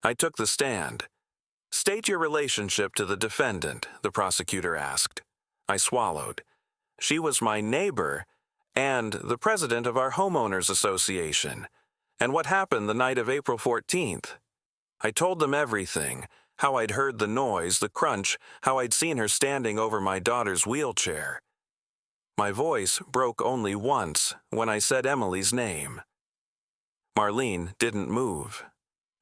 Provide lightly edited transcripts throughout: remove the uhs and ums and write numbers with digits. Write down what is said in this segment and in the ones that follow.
I took the stand. "State your relationship to the defendant," the prosecutor asked. I swallowed. "She was my neighbor and the president of our Homeowners Association. And what happened the night of April 14th? I told them everything, how I'd heard the noise, the crunch, how I'd seen her standing over my daughter's wheelchair. My voice broke only once when I said Emily's name. Marlene didn't move.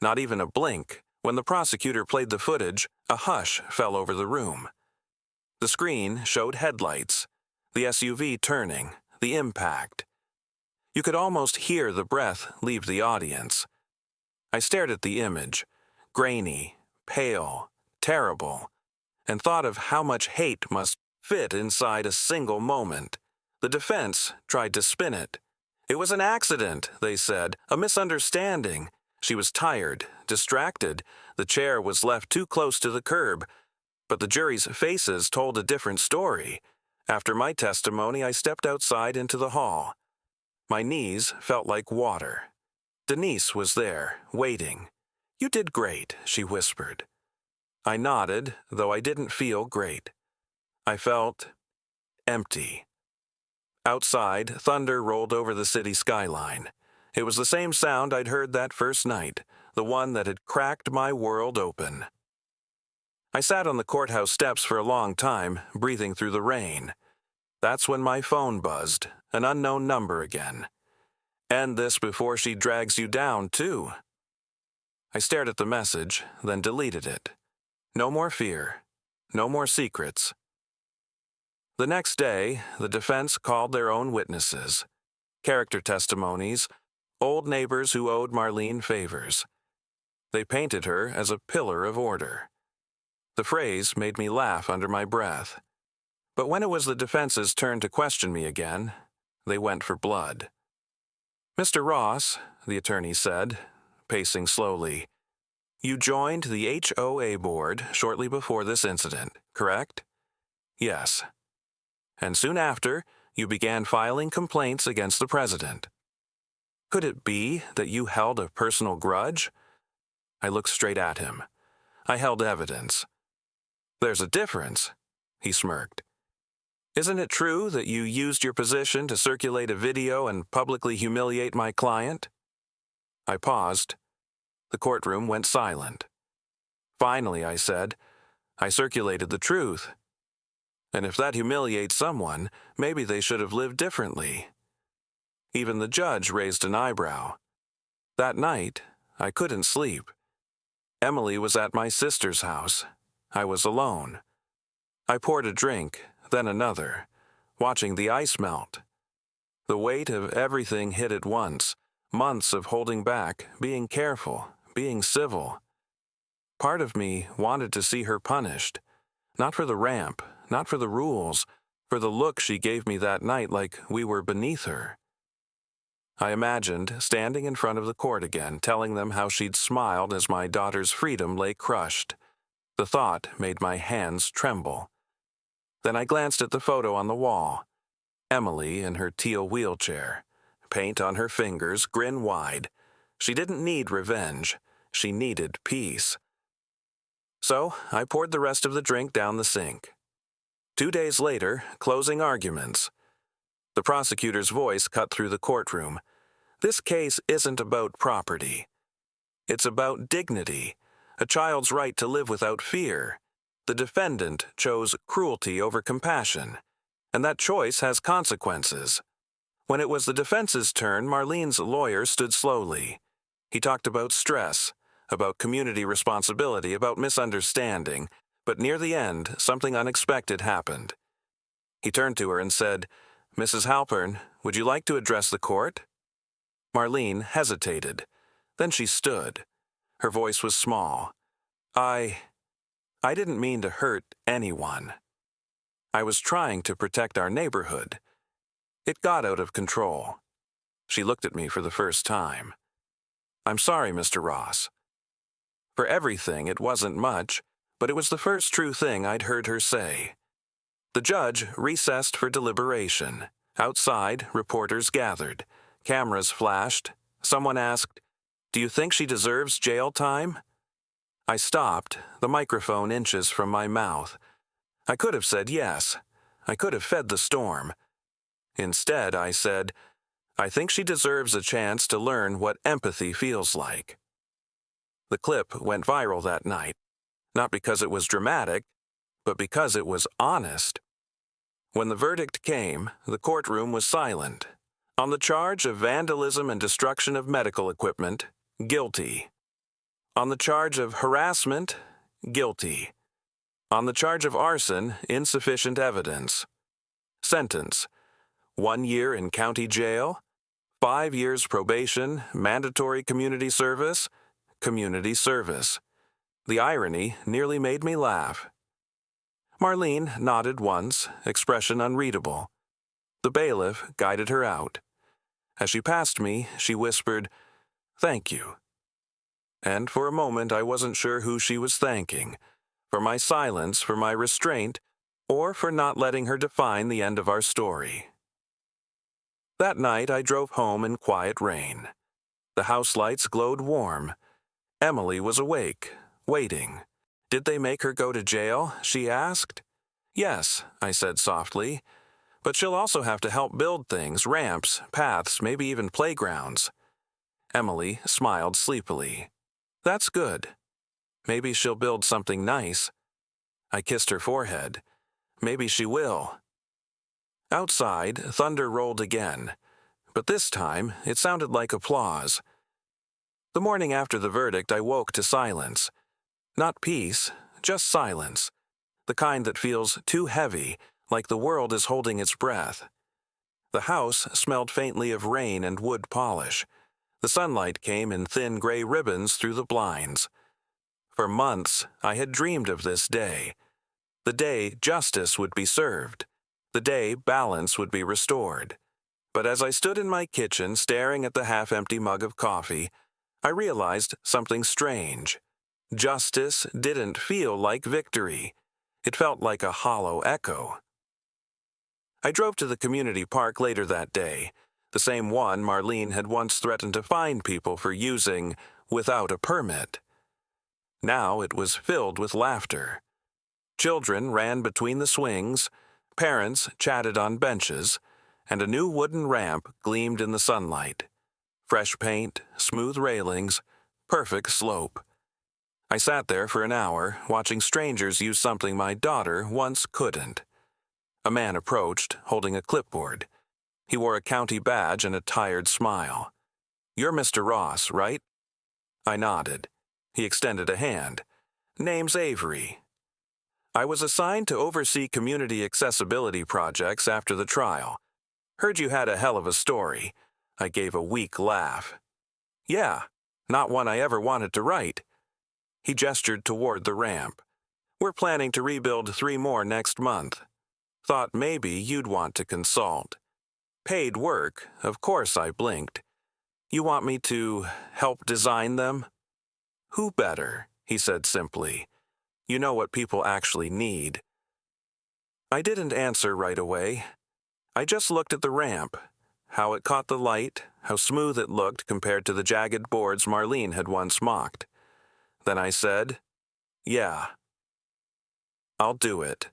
Not even a blink. When the prosecutor played the footage, a hush fell over the room. The screen showed headlights, the SUV turning, the impact. You could almost hear the breath leave the audience. I stared at the image, grainy, pale, terrible, and thought of how much hate must fit inside a single moment. The defense tried to spin it. It was an accident, they said, a misunderstanding. She was tired, distracted. The chair was left too close to the curb. But the jury's faces told a different story. After my testimony, I stepped outside into the hall. My knees felt like water. Denise was there, waiting. "You did great," she whispered. I nodded, though I didn't feel great. I felt empty. Outside, thunder rolled over the city skyline. It was the same sound I'd heard that first night, the one that had cracked my world open. I sat on the courthouse steps for a long time, breathing through the rain. That's when my phone buzzed, an unknown number again. "And this before she drags you down, too." I stared at the message, then deleted it. No more fear. No more secrets. The next day, the defense called their own witnesses. Character testimonies, old neighbors who owed Marlene favors. They painted her as a pillar of order. The phrase made me laugh under my breath. But when it was the defense's turn to question me again, they went for blood. "Mr. Ross," the attorney said, pacing slowly, "you joined the HOA board shortly before this incident, correct?" "Yes." "And soon after, you began filing complaints against the president. Could it be that you held a personal grudge?" I looked straight at him. I held evidence. "There's a difference," he smirked. "Isn't it true that you used your position to circulate a video and publicly humiliate my client?" I paused. The courtroom went silent. "Finally," I said, "I circulated the truth. And if that humiliates someone, maybe they should have lived differently." Even the judge raised an eyebrow. That night, I couldn't sleep. Emily was at my sister's house. I was alone. I poured a drink, then another, watching the ice melt. The weight of everything hit at once, months of holding back, being careful, being civil. Part of me wanted to see her punished, not for the ramp, not for the rules, for the look she gave me that night like we were beneath her. I imagined standing in front of the court again, telling them how she'd smiled as my daughter's freedom lay crushed. The thought made my hands tremble. Then I glanced at the photo on the wall. Emily in her teal wheelchair, paint on her fingers, grin wide. She didn't need revenge. She needed peace. So I poured the rest of the drink down the sink. 2 days later, closing arguments. The prosecutor's voice cut through the courtroom. "This case isn't about property. It's about dignity, a child's right to live without fear. The defendant chose cruelty over compassion, and that choice has consequences." When it was the defense's turn, Marlene's lawyer stood slowly. He talked about stress, about community responsibility, about misunderstanding, but near the end, something unexpected happened. He turned to her and said, "Mrs. Halpern, would you like to address the court?" Marlene hesitated. Then she stood. Her voice was small. I didn't mean to hurt anyone. I was trying to protect our neighborhood. It got out of control." She looked at me for the first time. "I'm sorry, Mr. Ross." For everything, it wasn't much, but it was the first true thing I'd heard her say. The judge recessed for deliberation. Outside, reporters gathered. Cameras flashed. Someone asked, "Do you think she deserves jail time?" I stopped, the microphone inches from my mouth. I could have said yes. I could have fed the storm. Instead, I said, I think she deserves a chance to learn what empathy feels like. The clip went viral that night, not because it was dramatic, but because it was honest. When the verdict came, the courtroom was silent. On the charge of vandalism and destruction of medical equipment, guilty. On the charge of harassment, guilty. On the charge of arson, insufficient evidence. Sentence: 1 year in county jail, 5 years probation, mandatory community service, community service. The irony nearly made me laugh. Marlene nodded once, expression unreadable. The bailiff guided her out. As she passed me, she whispered, "Thank you." And for a moment I wasn't sure who she was thanking, for my silence, for my restraint, or for not letting her define the end of our story. That night I drove home in quiet rain. The house lights glowed warm. Emily was awake, waiting. Did they make her go to jail? She asked. Yes, I said softly. But she'll also have to help build things, ramps, paths, maybe even playgrounds. Emily smiled sleepily. That's good. Maybe she'll build something nice. I kissed her forehead. Maybe she will. Outside, thunder rolled again, but this time it sounded like applause. The morning after the verdict, I woke to silence. Not peace, just silence. The kind that feels too heavy, like the world is holding its breath. The house smelled faintly of rain and wood polish. The sunlight came in thin gray ribbons through the blinds. For months, I had dreamed of this day. The day justice would be served. The day balance would be restored. But as I stood in my kitchen staring at the half-empty mug of coffee, I realized something strange. Justice didn't feel like victory. It felt like a hollow echo. I drove to the community park later that day, the same one Marlene had once threatened to fine people for using without a permit. Now it was filled with laughter. Children ran between the swings, parents chatted on benches, and a new wooden ramp gleamed in the sunlight. Fresh paint, smooth railings, perfect slope. I sat there for an hour, watching strangers use something my daughter once couldn't. A man approached, holding a clipboard. He wore a county badge and a tired smile. "You're Mr. Ross, right?" I nodded. He extended a hand. "Name's Avery. I was assigned to oversee community accessibility projects after the trial. Heard you had a hell of a story." I gave a weak laugh. "Yeah, not one I ever wanted to write." He gestured toward the ramp. "We're planning to rebuild 3 more next month. Thought maybe you'd want to consult." "Paid work, of course," I blinked. "You want me to help design them?" "Who better?" he said simply. "You know what people actually need." I didn't answer right away. I just looked at the ramp, how it caught the light, how smooth it looked compared to the jagged boards Marlene had once mocked. Then I said, "Yeah, I'll do it."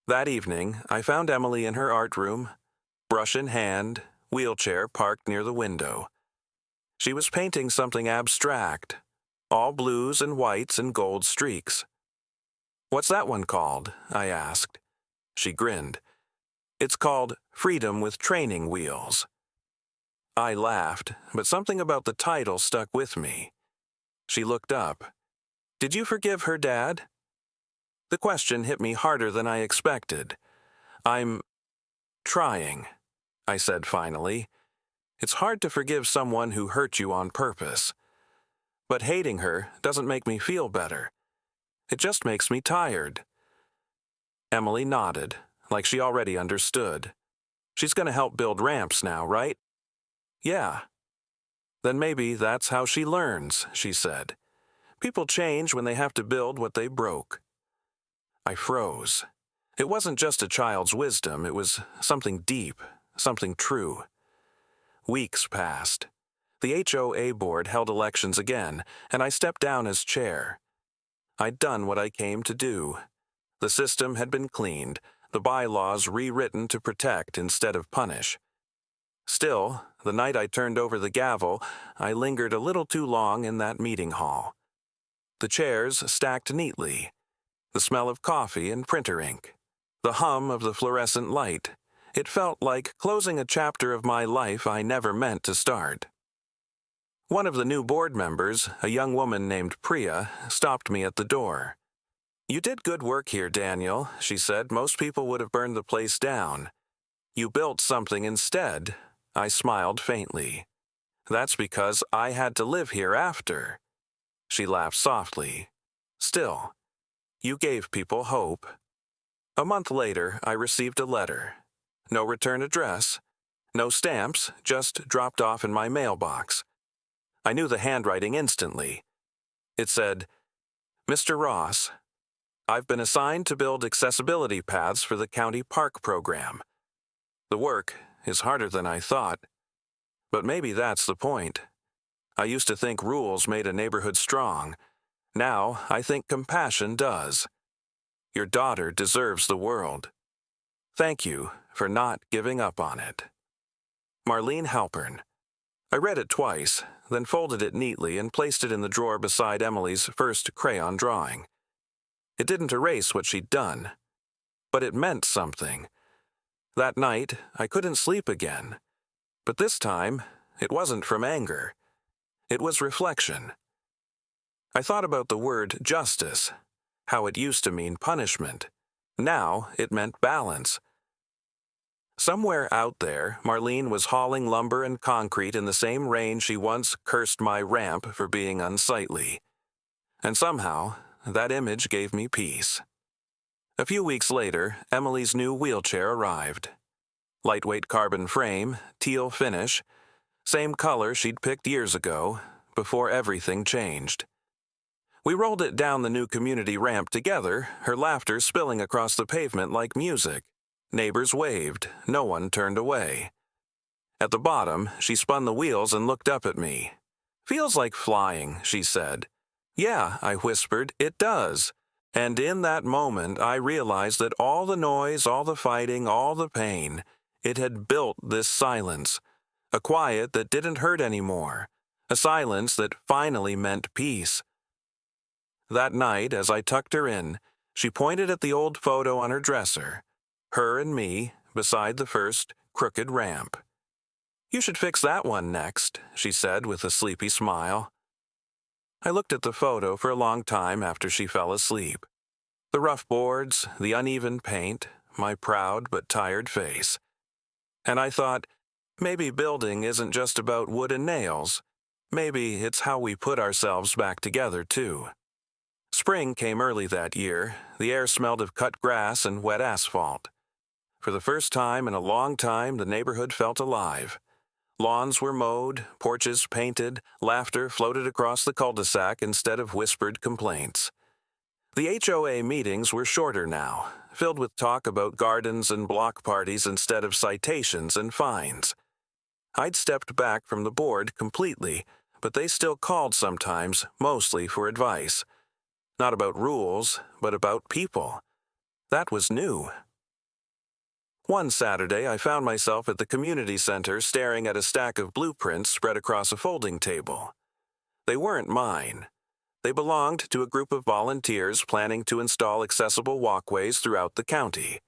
That evening, I found Emily in her art room, brush in hand, wheelchair parked near the window. She was painting something abstract, all blues and whites and gold streaks. "What's that one called?" I asked. She grinned. "It's called Freedom with Training Wheels." I laughed, but something about the title stuck with me. She looked up. "Did you forgive her dad?" The question hit me harder than I expected. "I'm trying," I said finally. "It's hard to forgive someone who hurt you on purpose. But hating her doesn't make me feel better. It just makes me tired." Emily nodded, like she already understood. "She's going to help build ramps now, right?" "Yeah." "Then maybe that's how she learns," she said. "People change when they have to build what they broke." I froze. It wasn't just a child's wisdom, it was something deep, something true. Weeks passed. The HOA board held elections again, and I stepped down as chair. I'd done what I came to do. The system had been cleaned, the bylaws rewritten to protect instead of punish. Still, the night I turned over the gavel, I lingered a little too long in that meeting hall. The chairs stacked neatly, the smell of coffee and printer ink, the hum of the fluorescent light. It felt like closing a chapter of my life I never meant to start. One of the new board members, a young woman named Priya, stopped me at the door. "You did good work here, Daniel," she said. "Most people would have burned the place down. You built something instead." I smiled faintly. "That's because I had to live here after." She laughed softly. "Still, you gave people hope." A month later, I received a letter. No return address, no stamps, just dropped off in my mailbox. I knew the handwriting instantly. It said, "Mr. Ross, I've been assigned to build accessibility paths for the county park program. The work is harder than I thought. But maybe that's the point. I used to think rules made a neighborhood strong. Now I think compassion does. Your daughter deserves the world. Thank you for not giving up on it." Marlene Halpern. I read it twice, then folded it neatly and placed it in the drawer beside Emily's first crayon drawing. It didn't erase what she'd done, but it meant something. That night, I couldn't sleep again. But this time, it wasn't from anger. It was reflection. I thought about the word justice, how it used to mean punishment. Now it meant balance. Somewhere out there, Marlene was hauling lumber and concrete in the same rain she once cursed my ramp for being unsightly. And somehow, that image gave me peace. A few weeks later, Emily's new wheelchair arrived. Lightweight carbon frame, teal finish, same color she'd picked years ago, before everything changed. We rolled it down the new community ramp together, her laughter spilling across the pavement like music. Neighbors waved, no one turned away. At the bottom, she spun the wheels and looked up at me. "Feels like flying," she said. "Yeah," I whispered, "it does." And in that moment, I realized that all the noise, all the fighting, all the pain, it had built this silence. A quiet that didn't hurt anymore. A silence that finally meant peace. That night, as I tucked her in, she pointed at the old photo on her dresser. Her and me, beside the first crooked ramp. "You should fix that one next," she said with a sleepy smile. I looked at the photo for a long time after she fell asleep. The rough boards, the uneven paint, my proud but tired face. And I thought, maybe building isn't just about wood and nails. Maybe it's how we put ourselves back together, too. Spring came early that year. The air smelled of cut grass and wet asphalt. For the first time in a long time, the neighborhood felt alive. Lawns were mowed, porches painted, laughter floated across the cul-de-sac instead of whispered complaints. The HOA meetings were shorter now, filled with talk about gardens and block parties instead of citations and fines. I'd stepped back from the board completely, but they still called sometimes, mostly for advice. Not about rules, but about people. That was new. One Saturday, I found myself at the community center staring at a stack of blueprints spread across a folding table. They weren't mine. They belonged to a group of volunteers planning to install accessible walkways throughout the county.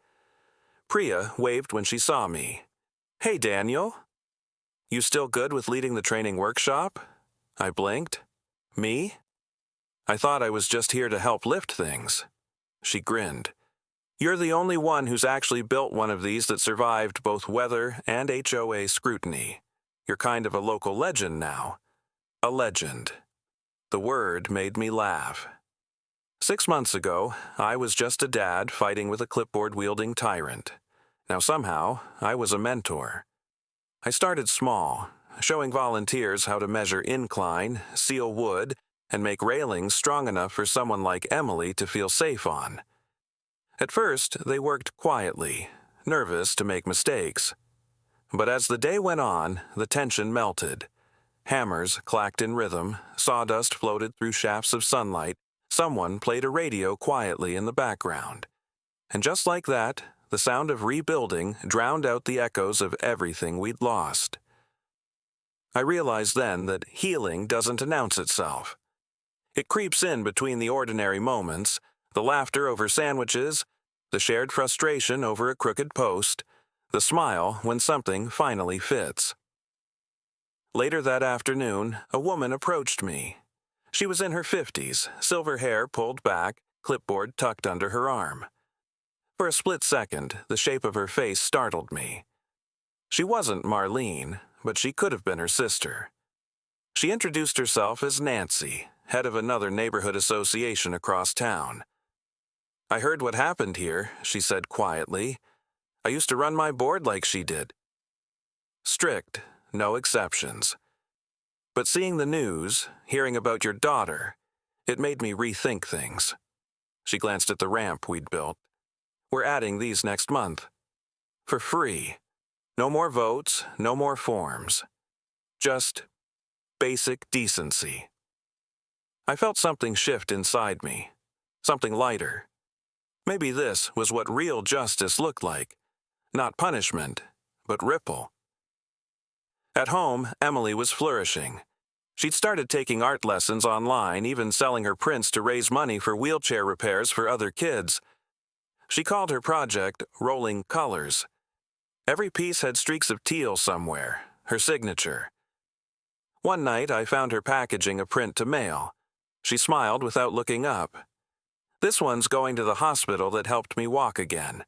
Priya waved when she saw me. "Hey, Daniel. You still good with leading the training workshop?" I blinked. "Me? I thought I was just here to help lift things." She grinned. "You're the only one who's actually built one of these that survived both weather and HOA scrutiny. You're kind of a local legend now." A legend. The word made me laugh. 6 months ago, I was just a dad fighting with a clipboard-wielding tyrant. Now somehow, I was a mentor. I started small, showing volunteers how to measure incline, seal wood, and make railings strong enough for someone like Emily to feel safe on. At first, they worked quietly, nervous to make mistakes. But as the day went on, the tension melted. Hammers clacked in rhythm, sawdust floated through shafts of sunlight, someone played a radio quietly in the background. And just like that, the sound of rebuilding drowned out the echoes of everything we'd lost. I realized then that healing doesn't announce itself. It creeps in between the ordinary moments, the laughter over sandwiches, the shared frustration over a crooked post, the smile when something finally fits. Later that afternoon, a woman approached me. She was in her 50s, silver hair pulled back, clipboard tucked under her arm. For a split second, the shape of her face startled me. She wasn't Marlene, but she could have been her sister. She introduced herself as Nancy, head of another neighborhood association across town. "I heard what happened here," she said quietly. "I used to run my board like she did." Strict, no exceptions. But seeing the news, hearing about your daughter, it made me rethink things. She glanced at the ramp we'd built. "We're adding these next month. For free. No more votes, no more forms. Just basic decency." I felt something shift inside me. Something lighter. Maybe this was what real justice looked like. Not punishment, but ripple. At home, Emily was flourishing. She'd started taking art lessons online, even selling her prints to raise money for wheelchair repairs for other kids. She called her project Rolling Colors. Every piece had streaks of teal somewhere, her signature. One night, I found her packaging a print to mail. She smiled without looking up. "This one's going to the hospital that helped me walk again."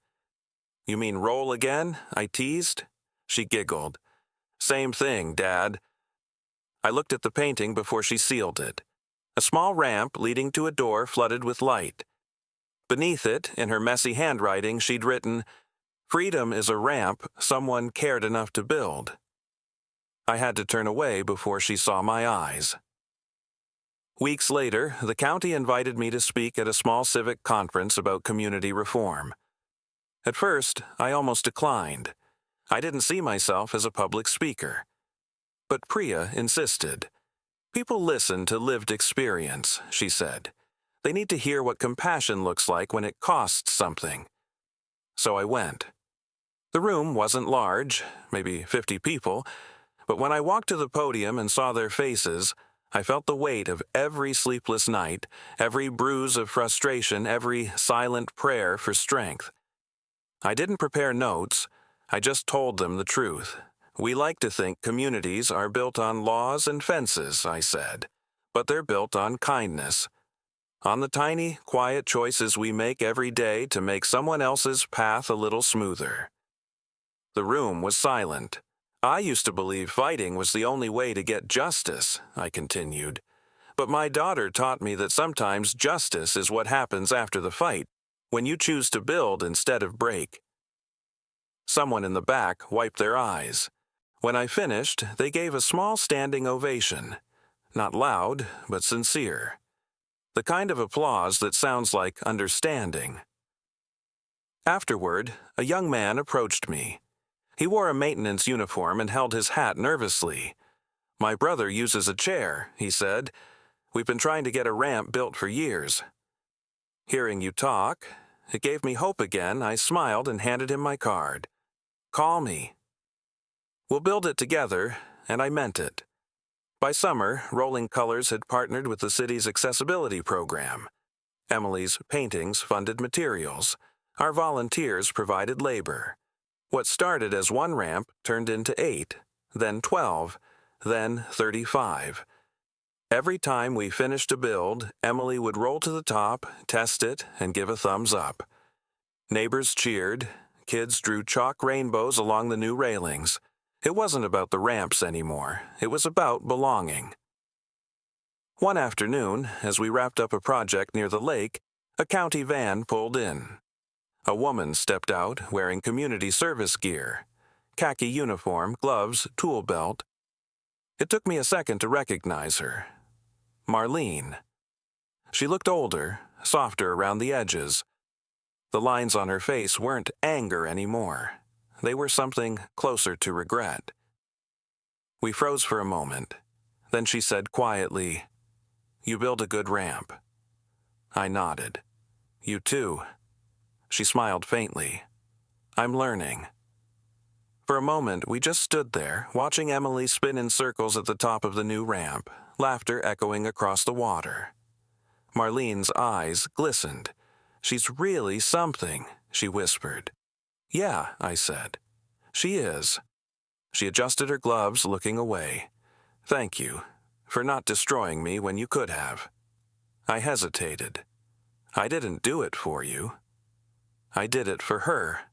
"You mean roll again?" I teased. She giggled. "Same thing, Dad." I looked at the painting before she sealed it. A small ramp leading to a door flooded with light. Beneath it, in her messy handwriting, she'd written, "Freedom is a ramp someone cared enough to build." I had to turn away before she saw my eyes. Weeks later, the county invited me to speak at a small civic conference about community reform. At first, I almost declined. I didn't see myself as a public speaker. But Priya insisted. "People listen to lived experience," she said. "They need to hear what compassion looks like when it costs something." So I went. The room wasn't large, maybe 50 people, but when I walked to the podium and saw their faces, I felt the weight of every sleepless night, every bruise of frustration, every silent prayer for strength. I didn't prepare notes. I just told them the truth. "We like to think communities are built on laws and fences," I said, "but they're built on kindness. On the tiny, quiet choices we make every day to make someone else's path a little smoother." The room was silent. "I used to believe fighting was the only way to get justice," I continued. "But my daughter taught me that sometimes justice is what happens after the fight, when you choose to build instead of break." Someone in the back wiped their eyes. When I finished, they gave a small standing ovation. Not loud, but sincere. The kind of applause that sounds like understanding. Afterward, a young man approached me. He wore a maintenance uniform and held his hat nervously. "My brother uses a chair," he said. "We've been trying to get a ramp built for years." Hearing you talk, it gave me hope again. I smiled and handed him my card. "Call me. We'll build it together," and I meant it. By summer, Rolling Colors had partnered with the city's accessibility program. Emily's paintings funded materials. Our volunteers provided labor. What started as one ramp turned into 8, then 12, then 35. Every time we finished a build, Emily would roll to the top, test it, and give a thumbs up. Neighbors cheered. Kids drew chalk rainbows along the new railings. It wasn't about the ramps anymore. It was about belonging. One afternoon, as we wrapped up a project near the lake, a county van pulled in. A woman stepped out wearing community service gear, khaki uniform, gloves, tool belt. It took me a second to recognize her. Marlene. She looked older, softer around the edges. The lines on her face weren't anger anymore. They were something closer to regret. We froze for a moment. Then she said quietly, "You build a good ramp." I nodded. "You too." She smiled faintly. "I'm learning." For a moment, we just stood there, watching Emily spin in circles at the top of the new ramp, laughter echoing across the water. Marlene's eyes glistened. "She's really something," she whispered. "Yeah," I said. "She is." She adjusted her gloves, looking away. "Thank you for not destroying me when you could have." I hesitated. "I didn't do it for you." "I did it for her."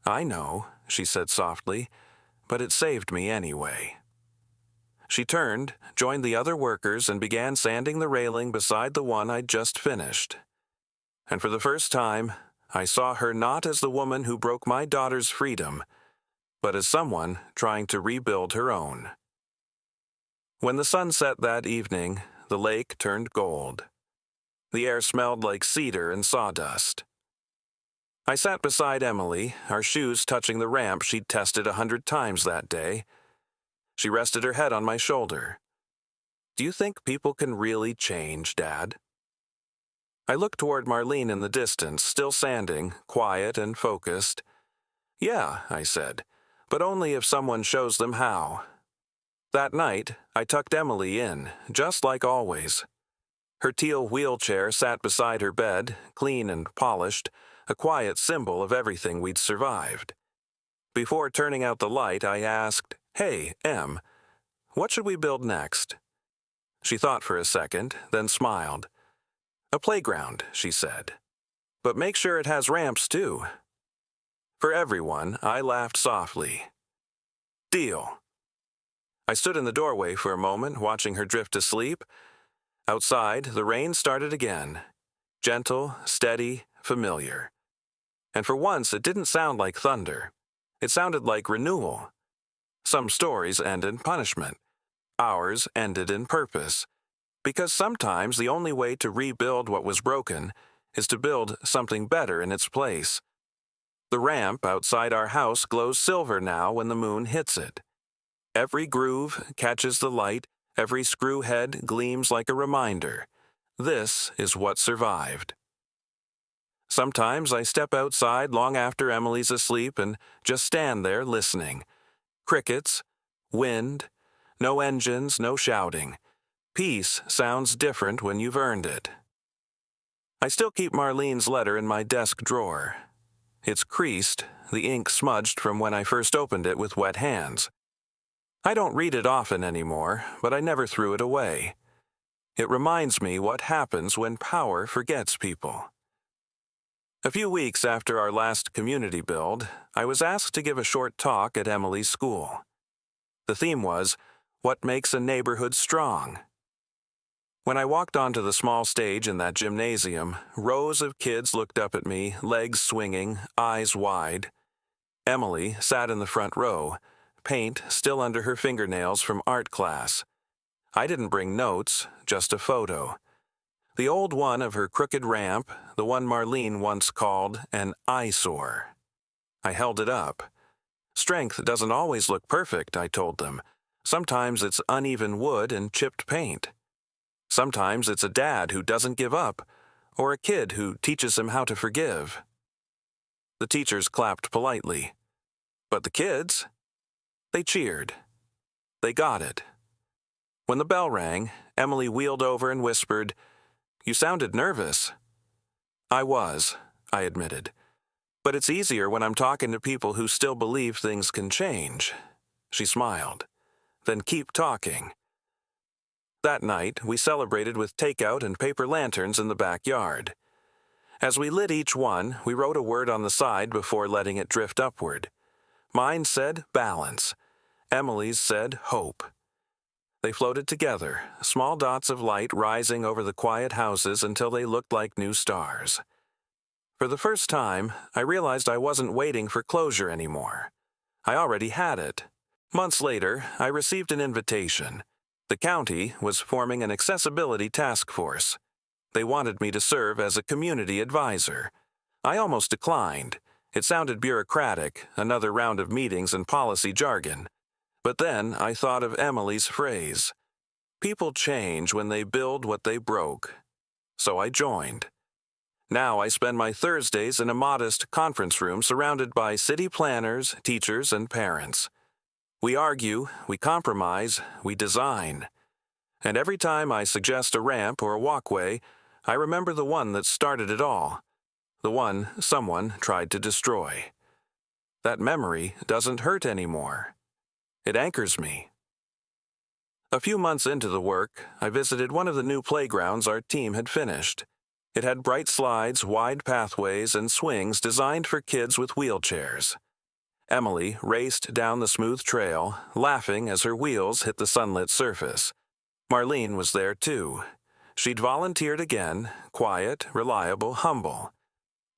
"I know," she said softly, "but it saved me anyway." She turned, joined the other workers, and began sanding the railing beside the one I'd just finished. And for the first time, I saw her not as the woman who broke my daughter's freedom, but as someone trying to rebuild her own. When the sun set that evening, the lake turned gold. The air smelled like cedar and sawdust. I sat beside Emily, our shoes touching the ramp she'd tested 100 times that day. She rested her head on my shoulder. "Do you think people can really change, Dad?" I looked toward Marlene in the distance, still sanding, quiet and focused. "Yeah," I said, "but only if someone shows them how." That night, I tucked Emily in, just like always. Her teal wheelchair sat beside her bed, clean and polished, a quiet symbol of everything we'd survived. Before turning out the light, I asked, "Hey, Em, what should we build next?" She thought for a second, then smiled. "A playground," she said. "But make sure it has ramps, too." For everyone, I laughed softly. "Deal." I stood in the doorway for a moment, watching her drift to sleep. Outside, the rain started again. Gentle, steady, familiar. And for once, it didn't sound like thunder. It sounded like renewal. Some stories end in punishment. Ours ended in purpose. Because sometimes the only way to rebuild what was broken is to build something better in its place. The ramp outside our house glows silver now when the moon hits it. Every groove catches the light, every screw head gleams like a reminder. This is what survived. Sometimes I step outside long after Emily's asleep and just stand there listening. Crickets, wind, no engines, no shouting. Peace sounds different when you've earned it. I still keep Marlene's letter in my desk drawer. It's creased, the ink smudged from when I first opened it with wet hands. I don't read it often anymore, but I never threw it away. It reminds me what happens when power forgets people. A few weeks after our last community build, I was asked to give a short talk at Emily's school. The theme was, "What makes a neighborhood strong?" When I walked onto the small stage in that gymnasium, rows of kids looked up at me, legs swinging, eyes wide. Emily sat in the front row, paint still under her fingernails from art class. I didn't bring notes, just a photo. The old one of her crooked ramp, the one Marlene once called an eyesore. I held it up. "Strength doesn't always look perfect," I told them. "Sometimes it's uneven wood and chipped paint. Sometimes it's a dad who doesn't give up, or a kid who teaches him how to forgive." The teachers clapped politely. But the kids? They cheered. They got it. When the bell rang, Emily wheeled over and whispered, "You sounded nervous." "I was," I admitted. "But it's easier when I'm talking to people who still believe things can change." She smiled. "Then keep talking." That night, we celebrated with takeout and paper lanterns in the backyard. As we lit each one, we wrote a word on the side before letting it drift upward. Mine said balance. Emily's said hope. They floated together, small dots of light rising over the quiet houses until they looked like new stars. For the first time, I realized I wasn't waiting for closure anymore. I already had it. Months later, I received an invitation. The county was forming an accessibility task force. They wanted me to serve as a community advisor. I almost declined. It sounded bureaucratic, another round of meetings and policy jargon. But then I thought of Emily's phrase, People change when they build what they broke. So I joined. Now I spend my Thursdays in a modest conference room surrounded by city planners, teachers, and parents. We argue, we compromise, we design. And every time I suggest a ramp or a walkway, I remember the one that started it all, the one someone tried to destroy. That memory doesn't hurt anymore. It anchors me. A few months into the work, I visited one of the new playgrounds our team had finished. It had bright slides, wide pathways, and swings designed for kids with wheelchairs. Emily raced down the smooth trail, laughing as her wheels hit the sunlit surface. Marlene was there too. She'd volunteered again, quiet, reliable, humble.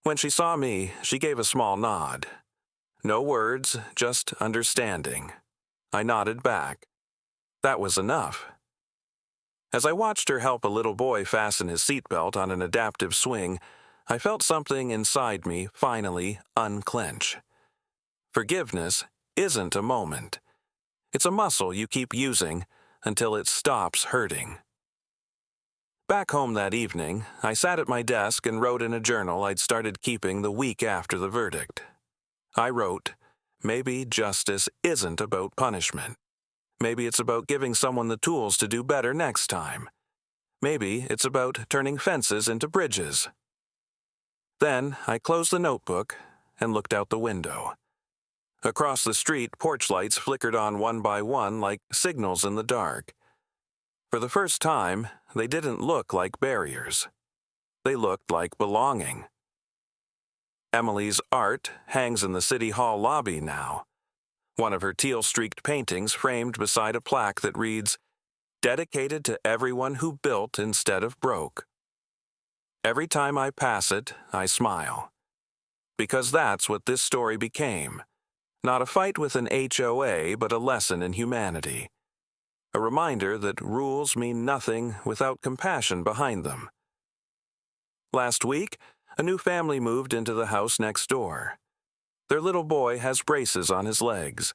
When she saw me, she gave a small nod. No words, just understanding. I nodded back. That was enough. As I watched her help a little boy fasten his seatbelt on an adaptive swing, I felt something inside me finally unclench. Forgiveness isn't a moment. It's a muscle you keep using until it stops hurting. Back home that evening, I sat at my desk and wrote in a journal I'd started keeping the week after the verdict. I wrote, maybe justice isn't about punishment. Maybe it's about giving someone the tools to do better next time. Maybe it's about turning fences into bridges. Then I closed the notebook and looked out the window. Across the street, porch lights flickered on one by one like signals in the dark. For the first time, they didn't look like barriers. They looked like belonging. Emily's art hangs in the City Hall lobby now. One of her teal-streaked paintings framed beside a plaque that reads, "Dedicated to everyone who built instead of broke." Every time I pass it, I smile. Because that's what this story became. Not a fight with an HOA, but a lesson in humanity. A reminder that rules mean nothing without compassion behind them. Last week, a new family moved into the house next door. Their little boy has braces on his legs.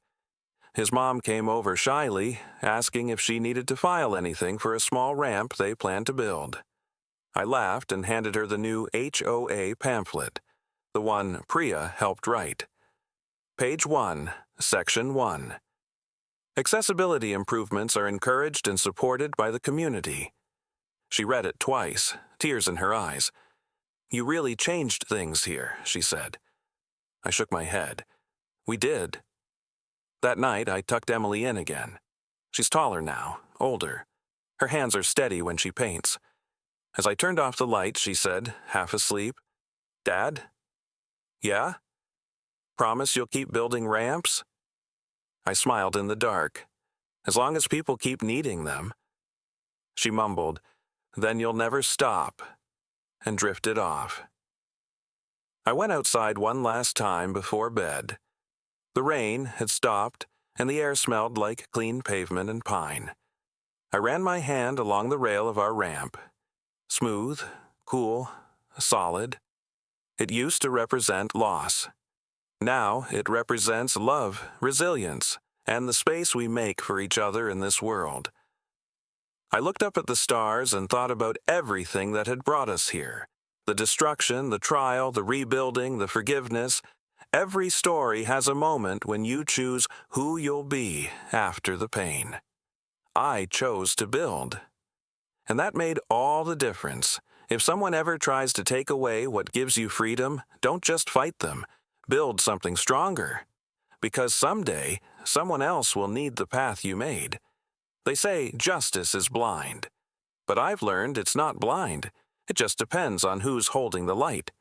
His mom came over shyly, asking if she needed to file anything for a small ramp they planned to build. I laughed and handed her the new HOA pamphlet, the one Priya helped write. Page 1, Section 1. Accessibility improvements are encouraged and supported by the community. She read it twice, tears in her eyes. "You really changed things here," she said. I shook my head. "We did." That night, I tucked Emily in again. She's taller now, older. Her hands are steady when she paints. As I turned off the light, she said, half asleep, "Dad?" "Yeah?" "Promise you'll keep building ramps?" I smiled in the dark. "As long as people keep needing them." She mumbled, "Then you'll never stop," and drifted off. I went outside one last time before bed. The rain had stopped, and the air smelled like clean pavement and pine. I ran my hand along the rail of our ramp. Smooth, cool, solid. It used to represent loss. Now it represents love, resilience, and the space we make for each other in this world. I looked up at the stars and thought about everything that had brought us here. The destruction, the trial, the rebuilding, the forgiveness. Every story has a moment when you choose who you'll be after the pain. I chose to build. And that made all the difference. If someone ever tries to take away what gives you freedom, don't just fight them. Build something stronger. Because someday, someone else will need the path you made. They say justice is blind. But I've learned it's not blind. It just depends on who's holding the light.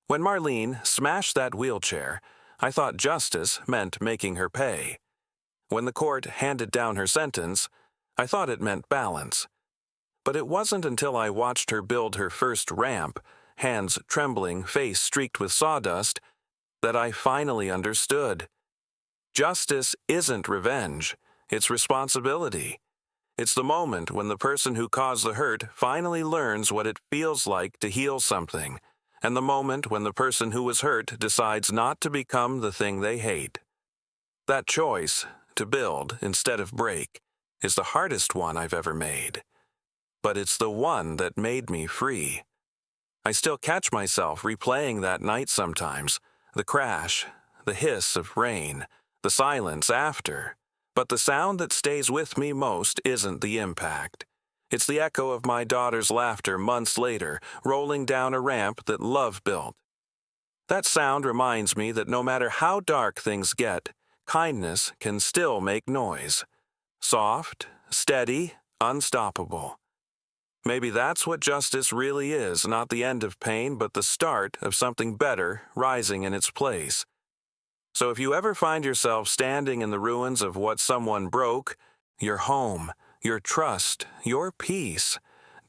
When Marlene smashed that wheelchair, I thought justice meant making her pay. When the court handed down her sentence, I thought it meant balance. But it wasn't until I watched her build her first ramp, hands trembling, face streaked with sawdust, that I finally understood. Justice isn't revenge, it's responsibility. It's the moment when the person who caused the hurt finally learns what it feels like to heal something, and the moment when the person who was hurt decides not to become the thing they hate. That choice, to build instead of break, is the hardest one I've ever made. But it's the one that made me free. I still catch myself replaying that night sometimes, the crash, the hiss of rain, the silence after. But the sound that stays with me most isn't the impact. It's the echo of my daughter's laughter months later, rolling down a ramp that love built. That sound reminds me that no matter how dark things get, kindness can still make noise. Soft, steady, unstoppable. Maybe that's what justice really is, not the end of pain, but the start of something better rising in its place. So if you ever find yourself standing in the ruins of what someone broke, your home, your trust, your peace,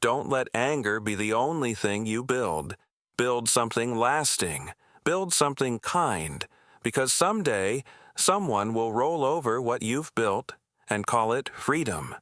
don't let anger be the only thing you build. Build something lasting. Build something kind, because someday someone will roll over what you've built and call it freedom.